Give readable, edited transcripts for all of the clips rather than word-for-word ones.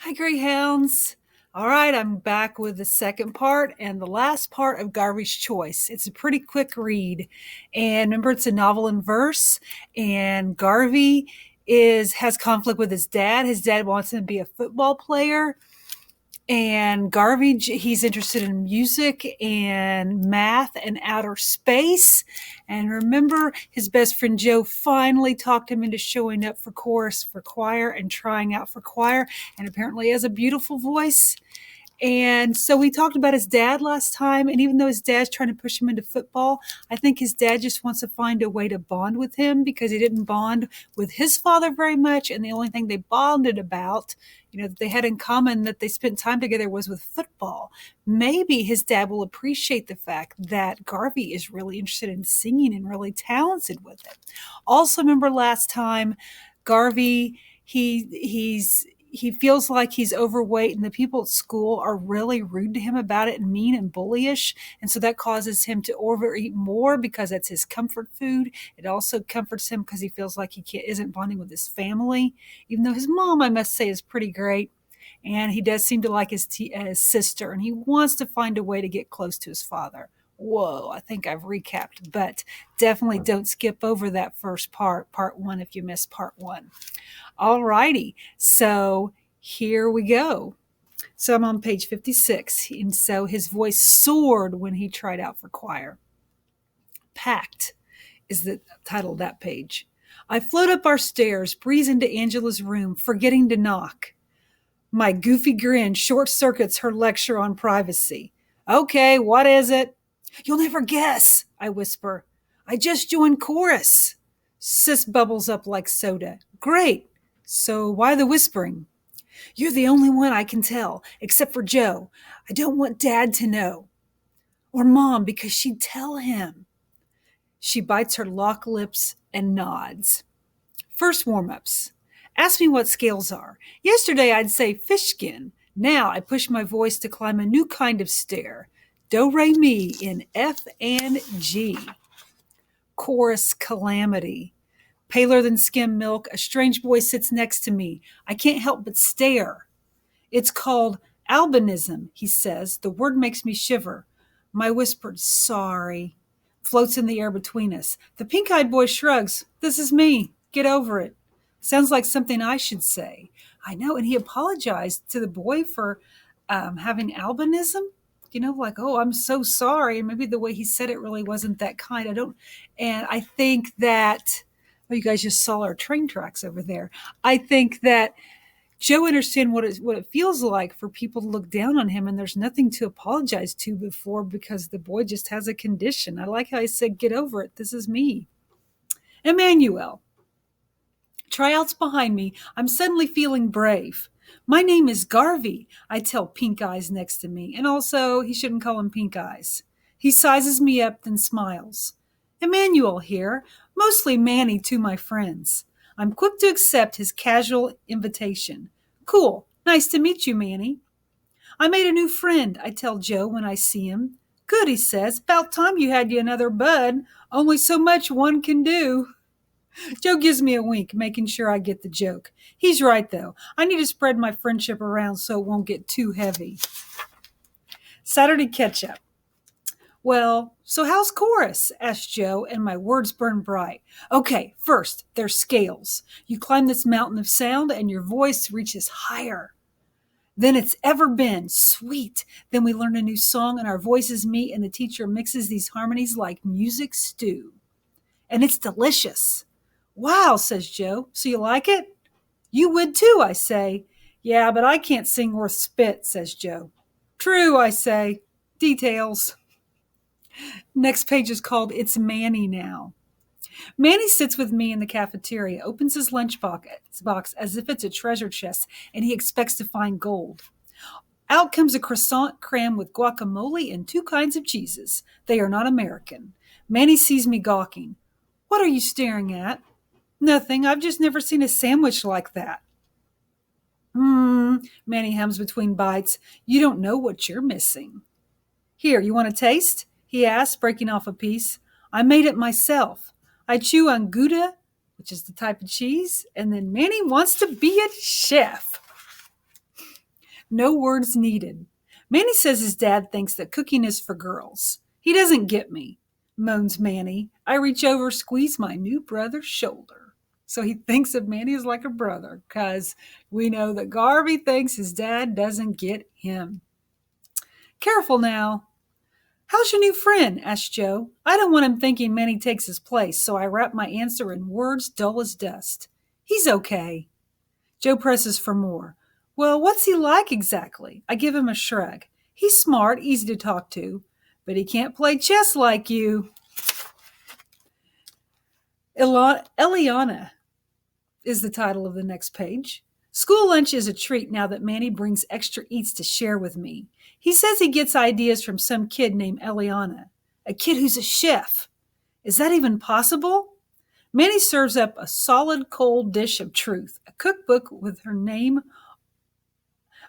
Hi, Greyhounds. All right, I'm back with the second part and the last part of Garvey's Choice. It's a pretty quick read. And remember, it's a novel in verse, and Garvey has conflict with his dad. His dad wants him to be a football player, and Garvey, he's interested in music and math and outer space. And remember, his best friend Joe finally talked him into showing up for chorus for choir and trying out for choir. And apparently he has a beautiful voice. And so we talked about his dad last time. And even though his dad's trying to push him into football, I think his dad just wants to find a way to bond with him because he didn't bond with his father very much. And the only thing they bonded about, that they had in common that they spent time together was with football. Maybe his dad will appreciate the fact that Garvey is really interested in singing and really talented with it. Also, remember last time, Garvey, he feels like he's overweight and the people at school are really rude to him about it and mean and bullyish. And so that causes him to overeat more because that's his comfort food. It also comforts him because he feels like isn't bonding with his family, even though his mom, I must say, is pretty great. And he does seem to like his sister, and he wants to find a way to get close to his father. Whoa, I think I've recapped, but definitely don't skip over that first part one, if you missed part one. All righty, so here we go. So I'm on page 56, and so his voice soared when he tried out for choir. Packed is the title of that page. I float up our stairs, breeze into Angela's room, forgetting to knock. My goofy grin short circuits her lecture on privacy. Okay, what is it? You'll never guess, I whisper. I just joined chorus. Sis bubbles up like soda. Great. So why the whispering? You're the only one I can tell, except for Joe. I don't want Dad to know. Or Mom, because she'd tell him. She bites her locked lips and nods. First warm-ups. Ask me what scales are. Yesterday I'd say fish skin. Now I push my voice to climb a new kind of stair. Do, re, mi in F and G. Chorus calamity. Paler than skim milk, a strange boy sits next to me. I can't help but stare. It's called albinism, he says. The word makes me shiver. My whispered, sorry, floats in the air between us. The pink-eyed boy shrugs. This is me. Get over it. Sounds like something I should say. I know, and he apologized to the boy for having albinism. Like, oh, I'm so sorry. And maybe the way he said it really wasn't that kind. And I think that, oh, you guys just saw our train tracks over there. I think that Joe understands what it feels like for people to look down on him, and there's nothing to apologize to before because the boy just has a condition. I like how he said, get over it. This is me. Emmanuel. Tryouts behind me, I'm suddenly feeling brave. My name is Garvey, I tell Pink Eyes next to me, and also he shouldn't call him Pink Eyes. He sizes me up, then smiles. Emmanuel here, mostly Manny to my friends. I'm quick to accept his casual invitation. Cool, nice to meet you, Manny. I made a new friend, I tell Joe when I see him. Good, he says, about time you had you another bud. Only so much one can do. Joe gives me a wink, making sure I get the joke. He's right, though. I need to spread my friendship around so it won't get too heavy. Saturday catch-up. Well, so how's chorus? Asked Joe, and my words burn bright. Okay, first, there's scales. You climb this mountain of sound, and your voice reaches higher than it's ever been. Sweet. Then we learn a new song, and our voices meet, and the teacher mixes these harmonies like music stew. And it's delicious. Wow, says Joe. So you like it? You would too, I say. Yeah, but I can't sing worth spit, says Joe. True, I say. Details. Next page is called It's Manny Now. Manny sits with me in the cafeteria, opens his lunch box as if it's a treasure chest, and he expects to find gold. Out comes a croissant crammed with guacamole and 2 kinds of cheeses. They are not American. Manny sees me gawking. What are you staring at? Nothing. I've just never seen a sandwich like that. Manny hums between bites. You don't know what you're missing. Here, you want a taste? He asks, breaking off a piece. I made it myself. I chew on Gouda, which is the type of cheese, and then Manny wants to be a chef. No words needed. Manny says his dad thinks that cooking is for girls. He doesn't get me, moans Manny. I reach over, squeeze my new brother's shoulder. So he thinks of Manny as like a brother, because we know that Garvey thinks his dad doesn't get him. Careful now. How's your new friend? Asked Joe. I don't want him thinking Manny takes his place, so I wrap my answer in words dull as dust. He's okay. Joe presses for more. Well, what's he like exactly? I give him a shrug. He's smart, easy to talk to, but he can't play chess like you. Eliana is the title of the next page. School lunch is a treat now that Manny brings extra eats to share with me. He says he gets ideas from some kid named Eliana, a kid who's a chef. Is that even possible? Manny serves up a solid cold dish of truth, a cookbook with her name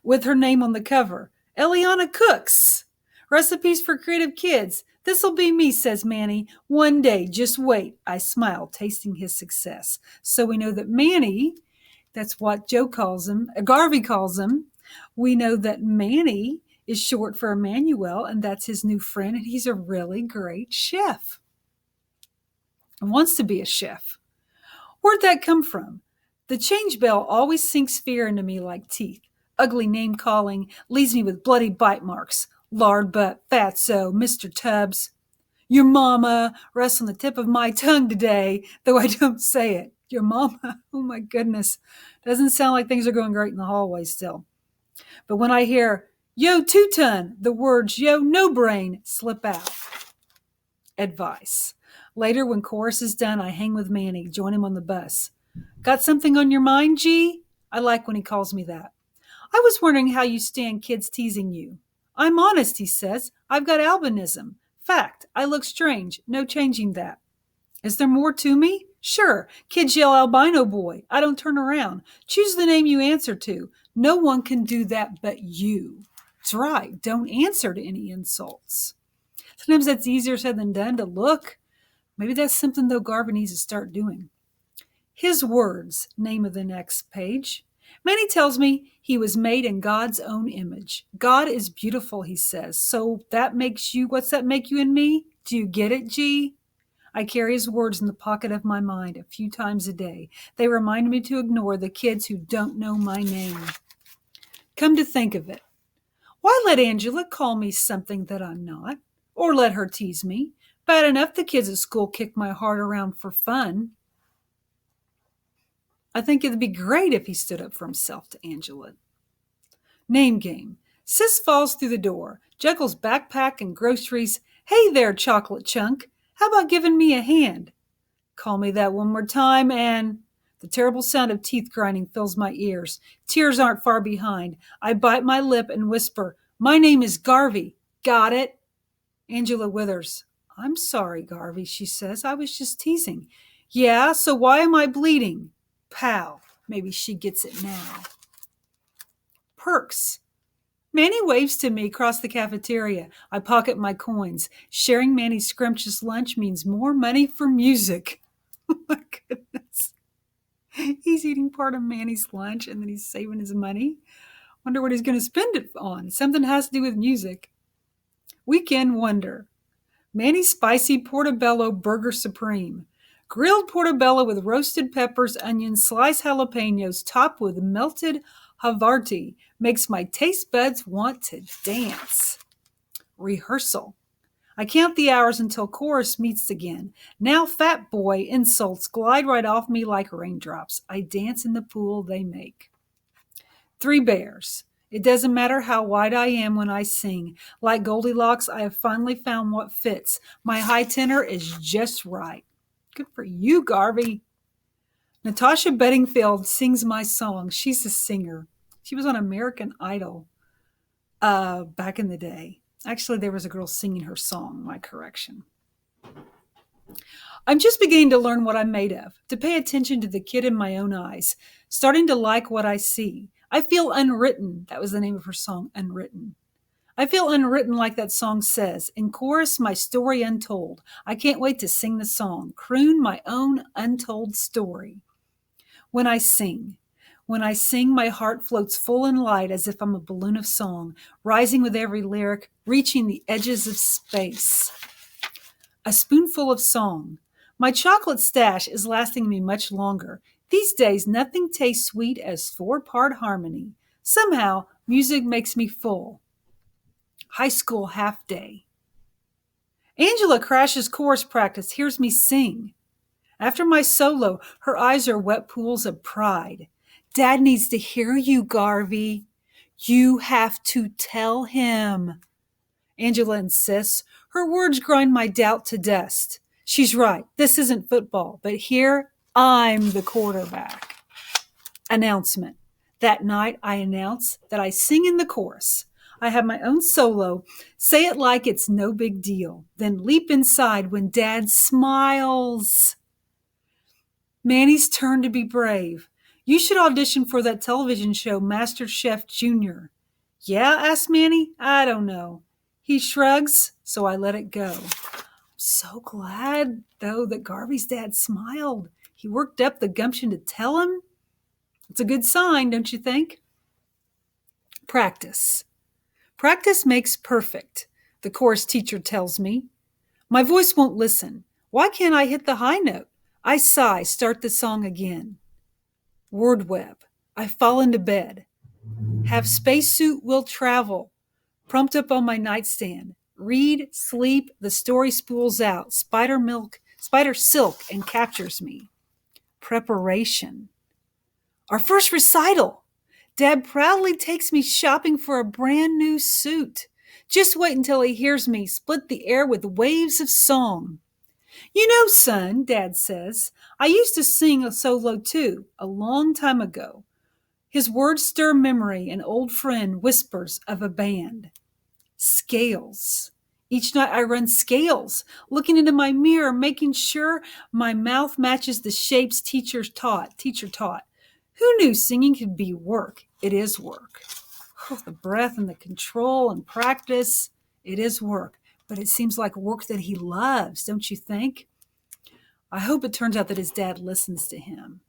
on the cover. Eliana Cooks. Recipes for creative kids. This'll be me, says Manny. One day, just wait. I smile, tasting his success. So we know that Manny, that's what Garvey calls him. We know that Manny is short for Emmanuel, and that's his new friend, and he's a really great chef. And wants to be a chef. Where'd that come from? The change bell always sinks fear into me like teeth. Ugly name calling leaves me with bloody bite marks. Lard butt, fatso, Mr. Tubbs. Your mama rests on the tip of my tongue today, though I don't say it. Your mama? Oh my goodness. Doesn't sound like things are going great in the hallway still. But when I hear, yo, two-ton, the words, yo, no brain, slip out. Advice. Later, when chorus is done, I hang with Manny, join him on the bus. Got something on your mind, G? I like when he calls me that. I was wondering how you stand kids teasing you. I'm honest, he says. I've got albinism. Fact, I look strange. No changing that. Is there more to me? Sure. Kids yell albino boy. I don't turn around. Choose the name you answer to. No one can do that but you. That's right. Don't answer to any insults. Sometimes that's easier said than done to look. Maybe that's something, though, Garvey needs to start doing. His words, name of the next page. Manny tells me he was made in God's own image. God is beautiful, he says. So that makes you, what's that make you and me? Do you get it, G? I carry his words in the pocket of my mind a few times a day. They remind me to ignore the kids who don't know my name. Come to think of it, why let Angela call me something that I'm not? Or let her tease me? Bad enough the kids at school kick my heart around for fun. I think it'd be great if he stood up for himself to Angela. Name game. Sis falls through the door, juggles backpack and groceries. Hey there, chocolate chunk. How about giving me a hand? Call me that one more time, and the terrible sound of teeth grinding fills my ears. Tears aren't far behind. I bite my lip and whisper, my name is Garvey. Got it? Angela withers. I'm sorry, Garvey, she says. I was just teasing. Yeah, so why am I bleeding? Pow. Maybe she gets it now. Perks. Manny waves to me across the cafeteria. I pocket my coins. Sharing Manny's scrumptious lunch means more money for music. Oh my goodness. He's eating part of Manny's lunch and then he's saving his money. Wonder what he's going to spend it on. Something has to do with music. Weekend wonder. Manny's spicy portobello burger supreme. Grilled portobello with roasted peppers, onions, sliced jalapenos, topped with melted Havarti makes my taste buds want to dance. Rehearsal. I count the hours until chorus meets again. Now fat boy insults glide right off me like raindrops. I dance in the pool they make. Three bears. It doesn't matter how wide I am when I sing. Like Goldilocks, I have finally found what fits. My high tenor is just right. Good for you, Garvey. Natasha Bedingfield sings my song. She's a singer. She was on American Idol back in the day. Actually, there was a girl singing her song, my correction. I'm just beginning to learn what I'm made of, to pay attention to the kid in my own eyes, starting to like what I see. I feel unwritten. That was the name of her song, Unwritten. I feel unwritten like that song says. In chorus, my story untold. I can't wait to sing the song, croon my own untold story. When I sing, When I sing, my heart floats full and light as if I'm a balloon of song, rising with every lyric, reaching the edges of space. A spoonful of song. My chocolate stash is lasting me much longer. These days, nothing tastes sweet as four-part harmony. Somehow, music makes me full. High school half day. Angela crashes chorus practice, hears me sing. After my solo, her eyes are wet pools of pride. Dad needs to hear you, Garvey. You have to tell him. Angela insists. Her words grind my doubt to dust. She's right. This isn't football, but here I'm the quarterback. Announcement. That night, I announce that I sing in the chorus. I have my own solo, say it like it's no big deal, then leap inside when Dad smiles. Manny's turn to be brave. You should audition for that television show, Master Chef Junior. Yeah, asked Manny. I don't know. He shrugs, so I let it go. I'm so glad, though, that Garvey's dad smiled. He worked up the gumption to tell him. It's a good sign, don't you think? Practice. Practice makes perfect, the chorus teacher tells me. My voice won't listen. Why can't I hit the high note? I sigh, start the song again. Word web. I fall into bed. Have spacesuit, will travel. Propped up on my nightstand. Read, sleep, the story spools out. Spider silk, and captures me. Preparation. Our first recital. Dad proudly takes me shopping for a brand new suit. Just wait until he hears me split the air with waves of song. You know, son, Dad says, I used to sing a solo too, a long time ago. His words stir memory. An old friend whispers of a band. Scales. Each night I run scales, looking into my mirror, making sure my mouth matches the shapes teacher taught. Who knew singing could be work? It is work. Oh, the breath and the control and practice, it is work. But it seems like work that he loves, don't you think? I hope it turns out that his dad listens to him.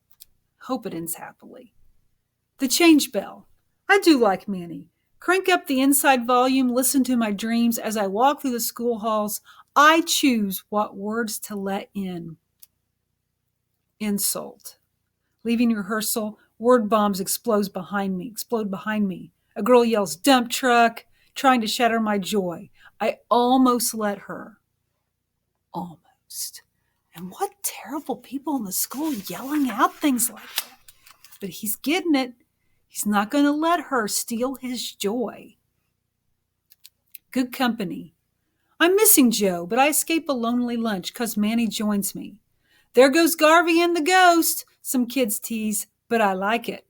Hope it ends happily. The change bell. I do like Manny. Crank up the inside volume, listen to my dreams. As I walk through the school halls, I choose what words to let in. Insult. Leaving rehearsal, word bombs explode behind me. A girl yells, dump truck, trying to shatter my joy. I almost let her. Almost. And what terrible people in the school yelling out things like that. But he's getting it. He's not going to let her steal his joy. Good company. I'm missing Joe, but I escape a lonely lunch because Manny joins me. There goes Garvey and the ghost, some kids tease, but I like it.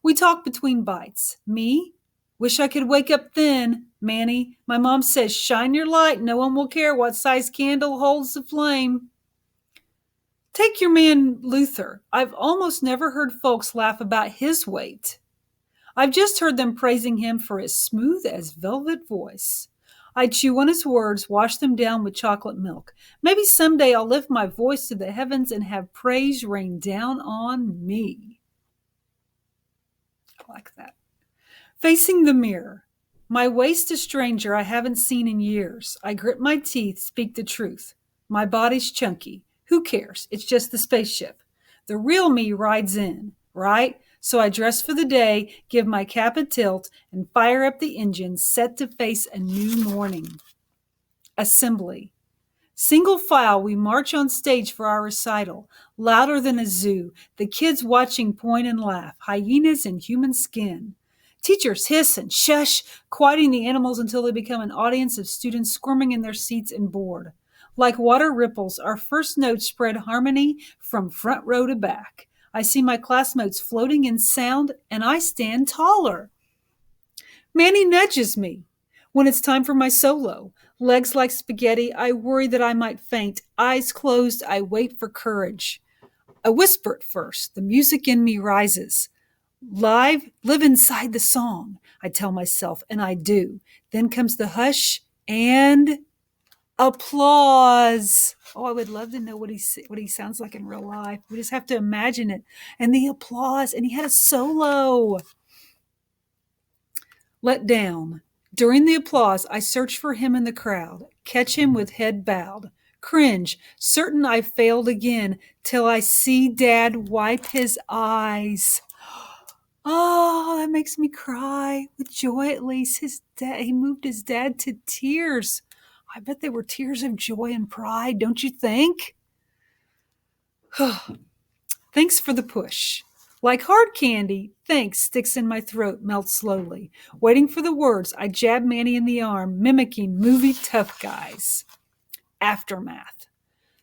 We talk between bites. Me? Wish I could wake up thin. Manny, my mom says, shine your light. No one will care what size candle holds the flame. Take your man Luther. I've almost never heard folks laugh about his weight. I've just heard them praising him for his smooth as velvet voice. I chew on his words, wash them down with chocolate milk. Maybe someday I'll lift my voice to the heavens and have praise rain down on me. I like that. Facing the mirror. My waist a stranger I haven't seen in years. I grit my teeth, speak the truth. My body's chunky. Who cares? It's just the spaceship. The real me rides in, right? So I dress for the day, give my cap a tilt, and fire up the engine, set to face a new morning. Assembly. Single file, we march on stage for our recital, louder than a zoo, the kids watching point and laugh, hyenas in human skin. Teachers hiss and shush, quieting the animals until they become an audience of students squirming in their seats and bored. Like water ripples, our first notes spread harmony from front row to back. I see my classmates floating in sound, and I stand taller. Manny nudges me. When it's time for my solo, legs like spaghetti, I worry that I might faint. Eyes closed, I wait for courage. I whisper at first. The music in me rises. Live, live inside the song, I tell myself, and I do. Then comes the hush, and Applause. Oh, I would love to know what he sounds like in real life. We just have to imagine it. And the applause. And he had a solo. Let down. During the applause, I search for him in the crowd, catch him with head bowed, cringe, certain I failed again, till I see Dad wipe his eyes. Oh, that makes me cry with joy. At least he moved his dad to tears. I bet they were tears of joy and pride, don't you think? Thanks for the push. Like hard candy, thanks sticks in my throat, melts slowly. Waiting for the words, I jab Manny in the arm, mimicking movie tough guys. Aftermath.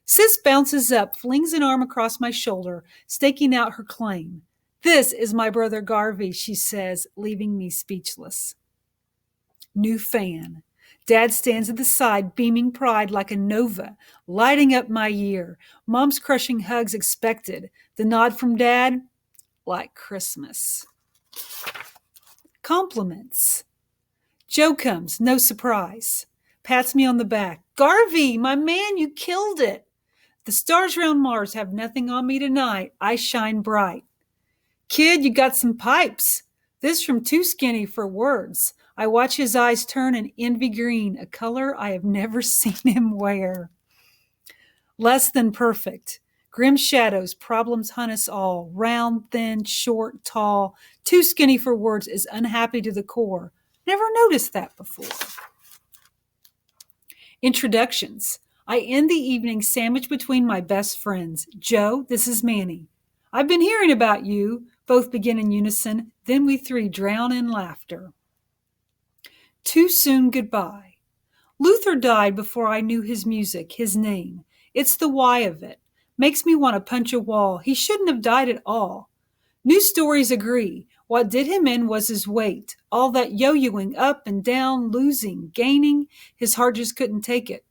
Sis bounces up, flings an arm across my shoulder, staking out her claim. This is my brother Garvey, she says, leaving me speechless. New fan. Dad stands at the side, beaming pride like a nova, lighting up my year. Mom's crushing hugs expected. The nod from Dad, like Christmas. Compliments. Joe comes, no surprise. Pats me on the back. Garvey, my man, you killed it. The stars round Mars have nothing on me tonight. I shine bright. Kid, you got some pipes. This from Too Skinny for words. I watch his eyes turn an envy green, a color I have never seen him wear. Less than perfect. Grim shadows, problems hunt us all. Round, thin, short, tall. Too skinny for words is unhappy to the core. Never noticed that before. Introductions. I end the evening sandwiched between my best friends. Joe, this is Manny. I've been hearing about you. Both begin in unison. Then we three drown in laughter. Too soon goodbye. Luther died before I knew his music, his name. It's the why of it. Makes me want to punch a wall. He shouldn't have died at all. News stories agree. What did him in was his weight. All that yo-yoing up and down, losing, gaining. His heart just couldn't take it.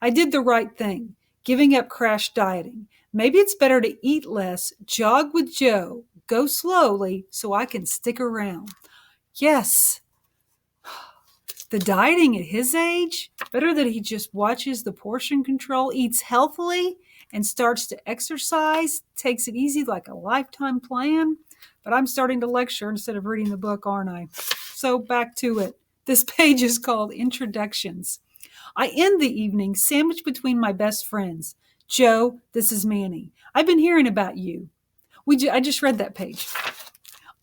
I did the right thing, giving up crash dieting. Maybe it's better to eat less, jog with Joe, go slowly so I can stick around. Yes. The dieting at his age, better that he just watches the portion control, eats healthily, and starts to exercise, takes it easy like a lifetime plan. But I'm starting to lecture instead of reading the book, aren't I? So back to it. This page is called Introductions. I end the evening sandwiched between my best friends. Joe, this is Manny. I've been hearing about you. I just read that page.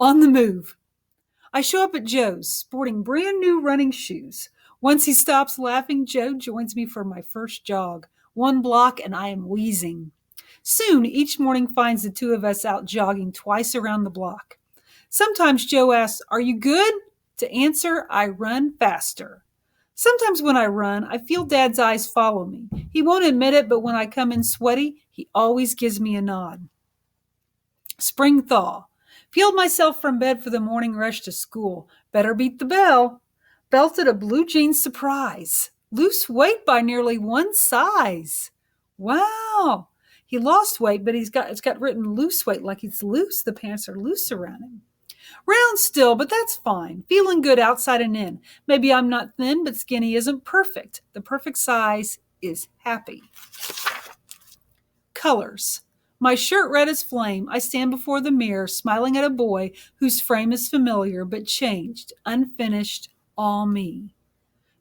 On the move. I show up at Joe's, sporting brand new running shoes. Once he stops laughing, Joe joins me for my first jog. 1 block and I am wheezing. Soon, each morning finds the two of us out jogging twice around the block. Sometimes Joe asks, "Are you good?" To answer, I run faster. Sometimes when I run, I feel Dad's eyes follow me. He won't admit it, but when I come in sweaty, he always gives me a nod. Spring thaw. Peeled myself from bed for the morning rush to school. Better beat the bell. Belted a blue jeans surprise. Loose weight by nearly 1 size. Wow. He lost weight, but it's got written loose weight, like it's loose. The pants are loose around him. Round still, but that's fine. Feeling good outside and in. Maybe I'm not thin, but skinny isn't perfect. The perfect size is happy. Colors. My shirt red as flame, I stand before the mirror, smiling at a boy whose frame is familiar but changed, unfinished, all me.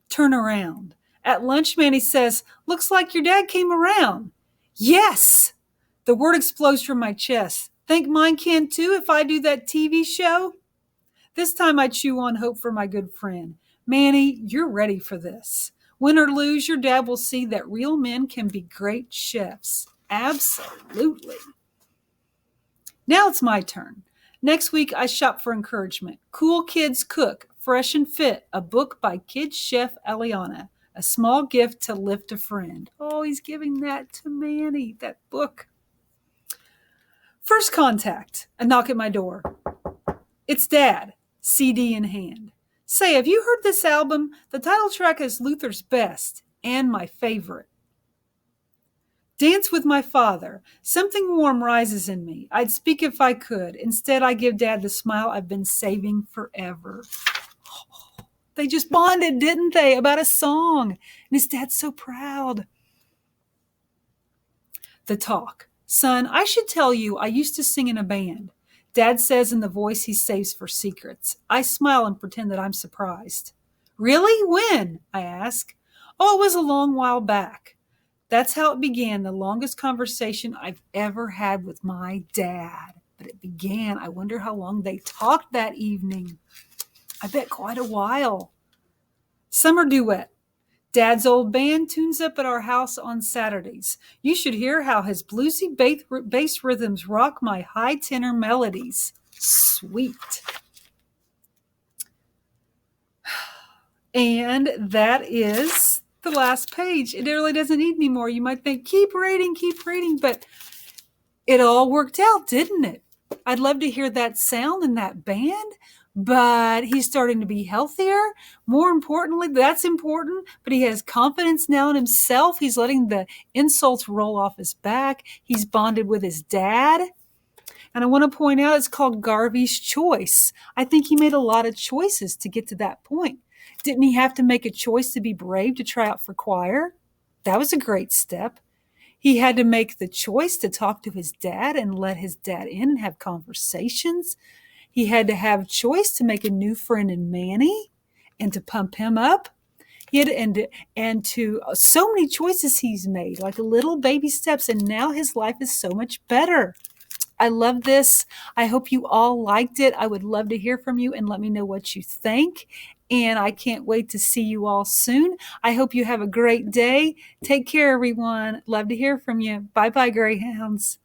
Turn around. At lunch, Manny says, "Looks like your dad came around." Yes! The word explodes from my chest. Think mine can too if I do that TV show? This time I chew on hope for my good friend. Manny, you're ready for this. Win or lose, your dad will see that real men can be great chefs. Absolutely. Now it's my turn. Next week, I shop for encouragement. Cool Kids Cook, Fresh and Fit, a book by Kids Chef Eliana, a small gift to lift a friend. Oh, he's giving that to Manny, that book. First contact, a knock at my door. It's Dad, CD in hand. Say, have you heard this album? The title track is Luther's best and my favorite. Dance with my father. Something warm rises in me. I'd speak if I could. Instead, I give Dad the smile I've been saving forever. They just bonded, didn't they, about a song. And his dad's so proud. The talk. Son, I should tell you, I used to sing in a band. Dad says in the voice he saves for secrets. I smile and pretend that I'm surprised. Really? When? I ask. Oh, it was a long while back. That's how it began, the longest conversation I've ever had with my dad. But it began. I wonder how long they talked that evening. I bet quite a while. Summer duet. Dad's old band tunes up at our house on Saturdays. You should hear how his bluesy bass rhythms rock my high tenor melodies. Sweet. And that is the last page. It really doesn't need any more. You might think, keep reading, but it all worked out, didn't it? I'd love to hear that sound in that band, but he's starting to be healthier. More importantly, that's important, but he has confidence now in himself. He's letting the insults roll off his back. He's bonded with his dad. And I want to point out it's called Garvey's choice. I think he made a lot of choices to get to that point. Didn't he have to make a choice to be brave to try out for choir? That was a great step. He had to make the choice to talk to his dad and let his dad in and have conversations. He had to have choice to make a new friend in Manny and to pump him up. He had and to so many choices he's made, like little baby steps, and now his life is so much better. I love this. I hope you all liked it. I would love to hear from you and let me know what you think. And I can't wait to see you all soon. I hope you have a great day. Take care, everyone. Love to hear from you. Bye-bye, Greyhounds.